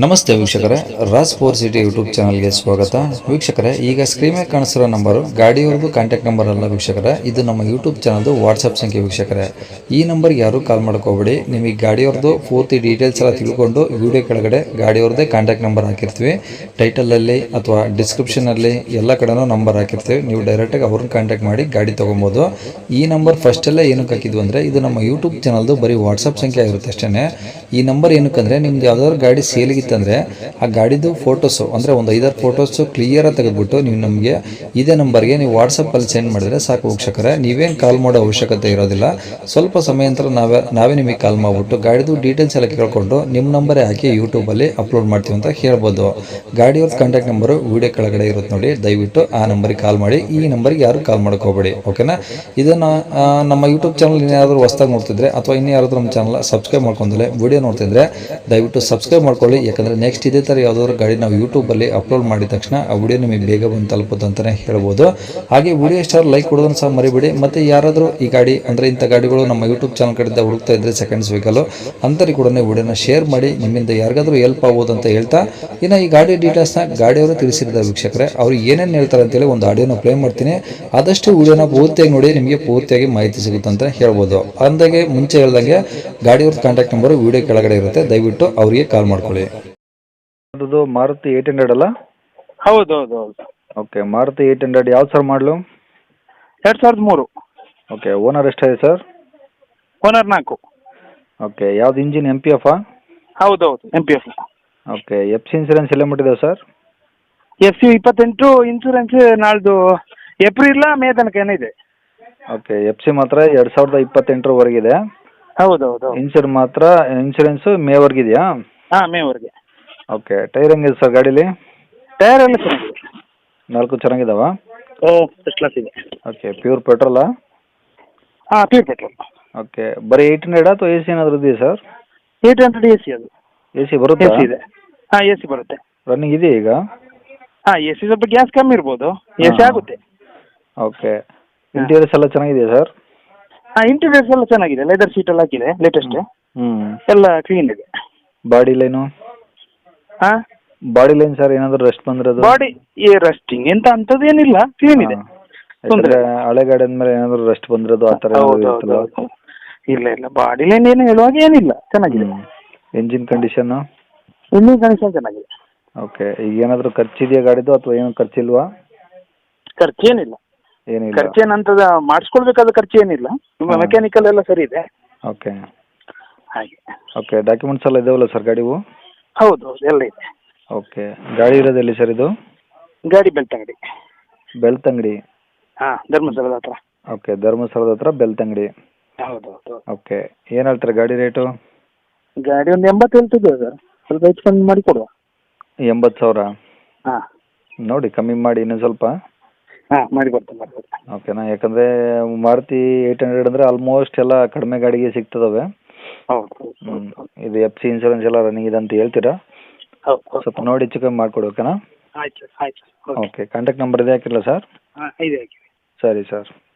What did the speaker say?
ನಮಸ್ತೆ ವೀಕ್ಷಕರೇ, Raj four city YouTube ಚಾನಲ್ಗೆ ಸ್ವಾಗತ. ವೀಕ್ಷಕರೇ, ಈಗ ಸ್ಕ್ರೀನ್ ಮೇಲೆ ಕಾಣಿಸಿರೋ ನಂಬರು ಗಾಡಿಯವ್ರದ್ದು ಕಾಂಟ್ಯಾಕ್ಟ್ ನಂಬರ್ ಅಲ್ಲ ವೀಕ್ಷಕರೇ, ಇದು ನಮ್ಮ ಯೂಟ್ಯೂಬ್ ಚಾನಲ್ದು ವಾಟ್ಸಪ್ ಸಂಖ್ಯೆ ವೀಕ್ಷಕರೇ. ಈ ನಂಬರ್ಗೆ ಯಾರು ಕಾಲ್ ಮಾಡ್ಕೋಬೇಡಿ. ನಿಮಗೆ ಗಾಡಿಯವ್ರದ್ದು ಪೂರ್ತಿ ಡೀಟೇಲ್ಸ್ ಎಲ್ಲ ತಿಳ್ಕೊಂಡು ವಿಡಿಯೋ ಕೆಳಗಡೆ ಗಾಡಿಯವ್ರದ್ದೇ ಕಾಂಟ್ಯಾಕ್ಟ್ ನಂಬರ್ ಹಾಕಿರ್ತೀವಿ. ಟೈಟಲಲ್ಲಿ ಅಥವಾ ಡಿಸ್ಕ್ರಿಪ್ಷನಲ್ಲಿ ಎಲ್ಲ ಕಡೆನೂ ನಂಬರ್ ಹಾಕಿರ್ತೀವಿ. ನೀವು ಡೈರೆಕ್ಟಾಗಿ ಅವ್ರನ್ನ ಕಾಂಟ್ಯಾಕ್ಟ್ ಮಾಡಿ ಗಾಡಿ ತೊಗೊಬೋದು. ಈ ನಂಬರ್ ಫಸ್ಟಲ್ಲೇ ಏನಕ್ಕೆ ಹಾಕಿದ್ವು ಅಂದರೆ, ಇದು ನಮ್ಮ ಯೂಟ್ಯೂಬ್ ಚಾನಲ್ದು ಬರೀ ವಾಟ್ಸಪ್ ಸಂಖ್ಯೆ ಆಗಿರುತ್ತೆ ಅಷ್ಟೇ. ಈ ನಂಬರ್ ಏನಕ್ಕಂದರೆ, ನಿಮ್ದು ಯಾವ್ದಾದ್ರು ಗಾಡಿ ಸೇಲಿಗಿತ್ತಂದರೆ ಆ ಗಾಡಿದು ಫೋಟೋಸು ಅಂದರೆ ಒಂದು 5-6 ಫೋಟೋಸು ಕ್ಲಿಯರಾಗಿ ತೆಗೆದುಬಿಟ್ಟು ನೀವು ನಮಗೆ ಇದೇ ನಂಬರ್ಗೆ ನೀವು ವಾಟ್ಸಪ್ಪಲ್ಲಿ ಸೆಂಡ್ ಮಾಡಿದರೆ ಸಾಕು ವೀಕ್ಷಕರೇ. ನೀವೇನು ಕಾಲ್ ಮಾಡೋ ಅವಶ್ಯಕತೆ ಇರೋದಿಲ್ಲ. ಸ್ವಲ್ಪ ಸಮಯ ನಂತರ ನಾವೇ ನಿಮಗೆ ಕಾಲ್ ಮಾಡಿಬಿಟ್ಟು ಗಾಡಿದು ಡೀಟೇಲ್ಸ್ ಎಲ್ಲ ಕೇಳ್ಕೊಂಡು ನಿಮ್ಮ ನಂಬರೇ ಹಾಕಿ ಯೂಟ್ಯೂಬಲ್ಲಿ ಅಪ್ಲೋಡ್ ಮಾಡ್ತೀವಿ ಅಂತ ಹೇಳ್ಬೋದು. ಗಾಡಿಯವ್ರ ಕಾಂಟ್ಯಾಕ್ಟ್ ನಂಬರು ವೀಡಿಯೋ ಕೆಳಗಡೆ ಇರುತ್ತೆ ನೋಡಿ, ದಯವಿಟ್ಟು ಆ ನಂಬರಿಗೆ ಕಾಲ್ ಮಾಡಿ. ಈ ನಂಬರ್ಗೆ ಯಾರು ಕಾಲ್ ಮಾಡ್ಕೋಬೇಡಿ, ಓಕೆನಾ. ಇದನ್ನು ನಮ್ಮ ಯೂಟ್ಯೂಬ್ ಚಾನಲ್ ಇನ್ಯಾರಾದರೂ ಹೊಸ್ದಾಗಿ ನೋಡ್ತಿದ್ರೆ ಅಥವಾ ಇನ್ನು ಯಾರಾದರೂ ನಮ್ಮ ಚಾನಲ್ ಸಬ್ಸ್ಕ್ರೈಬ್ ಮಾಡ್ಕೊಂಡ್ರೆ ವಿಡಿಯೋ ನೋಡ್ತಿದ್ರೆ ದಯವಿಟ್ಟು ಸಬ್ಸ್ಕ್ರೈಬ್ ಮಾಡ್ಕೊಳ್ಳಿ. ಯಾಕಂದರೆ ನೆಕ್ಸ್ಟ್ ಇದೇ ಥರ ಯಾವುದಾದ್ರು ಗಾಡಿ ನಾವು ಯೂಟ್ಯೂಬಲ್ಲಿ ಅಪ್ಲೋಡ್ ಮಾಡಿದ ತಕ್ಷಣ ಆ ವಿಡಿಯೋ ನಿಮಗೆ ಬೇಗ ಬಂದು ತಲುಪುತ್ತೆ ಅಂತಲೇ ಹೇಳ್ಬೋದು. ಹಾಗೆ ವಿಡಿಯೋ ಇಷ್ಟ ಲೈಕ್ ಕೊಡೋದನ್ನು ಸಹ ಮರಿಬೇಡಿ. ಮತ್ತು ಯಾರಾದರೂ ಈ ಗಾಡಿ ಅಂದರೆ ಇಂಥ ಗಾಡಿಗಳು ನಮ್ಮ ಯೂಟ್ಯೂಬ್ ಚಾನಲ್ ಕಡೆಯಿಂದ ಹುಡುಕ್ತಾ ಇದ್ದರೆ ಸೆಕೆಂಡ್ಸ್ ವೆಹಿಕಲ್ಲು ಅಂಥವ್ರಿಗೆ ಕೂಡ ವಿಡಿಯೋನ ಶೇರ್ ಮಾಡಿ. ನಿಮ್ಮಿಂದ ಯಾರಿಗಾದರೂ ಹೆಲ್ಪ್ ಆಗ್ಬೋದು ಅಂತ ಹೇಳ್ತಾ, ಇನ್ನು ಈ ಗಾಡಿ ಡೀಟೇಲ್ಸ್ನ ಗಾಡಿಯವರು ತಿಳಿಸಿದ್ದಾರೆ ವೀಕ್ಷಕರೇ. ಅವ್ರು ಏನೇನು ಹೇಳ್ತಾರೆ ಅಂತೇಳಿ ಒಂದು ಆಡಿಯೋನ ಪ್ಲೇ ಮಾಡ್ತೀನಿ. ಆದಷ್ಟು ವಿಡಿಯೋನ ಪೂರ್ತಿಯಾಗಿ ನೋಡಿ, ನಿಮಗೆ ಪೂರ್ತಿಯಾಗಿ ಮಾಹಿತಿ ಸಿಗುತ್ತೆ ಅಂತ ಹೇಳ್ಬೋದು. ಅಂದಾಗೆ ಮುಂಚೆ ಹೇಳ್ದಂಗೆ ಗಾಡಿಯವ್ರ ಕಾಂಟ್ಯಾಕ್ಟ್ ನಂಬರು ವಿಡಿಯೋ ಕೆಳಗಡೆ ಇರುತ್ತೆ, ದಯವಿಟ್ಟು ಅವರಿಗೆ ಕಾಲ್ ಮಾಡ್ಕೊಳ್ಳಿ. ಅದು ಮಾರುತಿ 800 ಅಲ್ಲ? ಹೌದು ಹೌದು ಹೌದು. ಓಕೆ, ಮಾರುತಿ 800 ಯಾವ್ದು ಸರ್ ಮಾಡಲು? 2003. ಓಕೆ, ಓನರ್ ಎಷ್ಟಿದೆ ಸರ್? ಓನರ್ 4. ಓಕೆ, ಯಾವ್ದು ಇಂಜಿನ್ MPF? ಹೌದು ಹೌದು, MPF. ಓಕೆ, FC ಇನ್ಸೂರೆನ್ಸ್ ಎಲ್ಲ ಮುಟ್ಟಿದೆ ಸರ್? FC 28, ಇನ್ಸೂರೆನ್ಸ್ ನಾಳ್ದು ಏಪ್ರಿಲ್ ಮೇ ತನಕ ಏನಿದೆ. ಓಕೆ, FC ಮಾತ್ರ 2028ರವರೆಗಿದೆ. ಹೌದು ಹೌದು. ಇನ್ಸೂರೆನ್ಸು ಮೇವರೆಗಿದೆಯಾ? ಹಾಂ, ಮೇವರೆಗೆ. ಓಕೆ, ಟೈರ್ ಹೆಂಗಿದೆ ಸರ್ ಗಾಡೀಲಿ? ಟೈರ್ ಎಲ್ಲ ಚೆನ್ನಾಗಿದೆ. 4 ಚೆನ್ನಾಗಿದಾವ? ಓ, ಫಸ್ಟ್ ಕ್ಲಾಸ್ ಇದೆ. ಓಕೆ, ಪ್ಯೂರ್ ಪೆಟ್ರೋಲಾ? ಹಾಂ, ಪ್ಯೂರ್ ಪೆಟ್ರೋಲ್. ಓಕೆ, ಬರೀ 800 ಅಥವಾ AC ಏನಾದರೂ ಇದೆಯಾ ಸರ್? 800 AC ಅದು. AC ಬರುತ್ತೆ? AC ಇದೆ. ಹಾಂ, AC ಬರುತ್ತೆ. ರನ್ನಿಂಗ್ ಇದೆಯಾ ಈಗ? ಹಾಂ, AC ಸ್ವಲ್ಪ ಗ್ಯಾಸ್ ಕಮ್ಮಿ ಇರ್ಬೋದು, AC ಆಗುತ್ತೆ. ಓಕೆ, ಇಂಟೀರಿಯರ್ಸ್ ಎಲ್ಲ ಚೆನ್ನಾಗಿದೆಯಾ ಸರ್? ಹಾಂ, ಇಂಟೀರಿಯರ್ಸ್ ಎಲ್ಲ ಚೆನ್ನಾಗಿದೆ. ಲೆದರ್ ಸೀಟ್ ಎಲ್ಲ ಹಾಕಿದೆ, ಲೇಟೆಸ್ಟ್. ಎಲ್ಲ ಕ್ಲೀನ್ ಇದೆ. Body line? ಹಾಂ, ಬಾಡಿ ಲೈನ್ ಸರ್ ಏನಾದರೂ ರೆಸ್ಟ್ ಬಂದಿರೋದು? ಬಾಡಿ ರಸ್ಟಿಂಗ್ ಎಂತ ಅಂಥದ್ದು ಏನಿಲ್ಲ, ಕ್ಲೀನ್ ಇದೆ. ಯಾಕಂದ್ರೆ ಹಳೆ ಗಾಡಿ ಅಂದ್ಮೇಲೆ ಏನಾದರೂ ರೆಸ್ಟ್ ಬಂದಿರೋದು ಆ ಥರ ಇರುತ್ತಲ್ಲ? ಇಲ್ಲ ಇಲ್ಲ, ಬಾಡಿ ಲೈನ್ ಏನು ಹೇಳುವಾಗ ಏನಿಲ್ಲ, ಚೆನ್ನಾಗಿದೆ. Engine condition? ಇಂಜಿನ್ ಕಂಡೀಷನ್ ಚೆನ್ನಾಗಿದೆ. ಓಕೆ, ಈಗ ಏನಾದರೂ ಖರ್ಚಿದೆಯಾ ಗಾಡಿದು ಅಥವಾ ಏನು ಖರ್ಚಿಲ್ವಾ? ಖರ್ಚೇನಿಲ್ಲ. ಏನಿಲ್ಲ. ಖರ್ಚೇನಂತದ ಮಾಡಿಸ್ಕೊಳ್ಬೇಕಾದ ಖರ್ಚು ಏನಿಲ್ಲ. ಮೆಕ್ಯಾನಿಕಲ್ ಎಲ್ಲ ಸರಿ ಇದೆ. ಓಕೆ ಹಾಗೆ. ಓಕೆ, ಡಾಕ್ಯುಮೆಂಟ್ಸ್ ಎಲ್ಲ ಇದಾವಲ್ಲ ಸರ್ ಗಾಡಿವು? ಹೌದು ಹೌದು, ಎಲ್ಲ ಇದೆ. ಓಕೆ, ಗಾಡಿ ಇರೋದು ಎಲ್ಲಿ ಸರ್ ಇದು? ಗಾಡಿ ಬೆಳ್ತಂಗಡಿ. ಬೆಳ್ತಂಗಡಿ? ಹಾಂ, ಧರ್ಮಸ್ಥಳದ ಹತ್ರ. ಓಕೆ, ಧರ್ಮಸ್ಥಳದ ಹತ್ರ ಬೆಳ್ತಂಗಡಿ. ಹೌದು ಹೌದು. ಓಕೆ, ಏನು ಹೇಳ್ತಾರೆ ಗಾಡಿ ರೇಟು? ಗಾಡಿ ಒಂದು 80 ಹೇಳ್ತಿದ್ದೇವೆ ಸರ್, ಸ್ವಲ್ಪ ಹೆಚ್ಚು ಕಮ್ಮಿ ಮಾಡಿ ಕೊಡುವ. 80,000? ಹಾಂ, ನೋಡಿ ಕಮ್ಮಿ ಮಾಡಿ ಇನ್ನೂ ಸ್ವಲ್ಪ. ಹಾಂ, ಮಾಡಿ ಕೊಡ್ತೇನೆ. ಓಕೆನಾ, ಯಾಕಂದರೆ ಮಾರುತಿ 800 ಅಂದರೆ ಆಲ್ಮೋಸ್ಟ್ ಎಲ್ಲ ಕಡಿಮೆ ಗಾಡಿಗೆ ಸಿಗ್ತದವೆ. ಹೌದು. ಇದು FC ಇನ್ಸೂರೆನ್ಸ್ ಎಲ್ಲ ರನ್ನಿಂಗ್ ಇದೆ ಅಂತ ಹೇಳ್ತೀರಾ? ಹೌದು, ಸ್ವಲ್ಪ ನೋಡಿ ಹೆಚ್ಚು ಕಮ್ಮಿ ಮಾಡಿಕೊಡಿ, ಓಕೆನಾ? ಆಯ್ತು ಆಯ್ತು. ಓಕೆ, ಕಾಂಟ್ಯಾಕ್ಟ್ ನಂಬರ್ ಇದೆ ಹಾಕಿರಲ್ಲ ಸರ್? ಹಾಂ, ಇದೆ ಹಾಕಿ. ಸರಿ ಸರ್.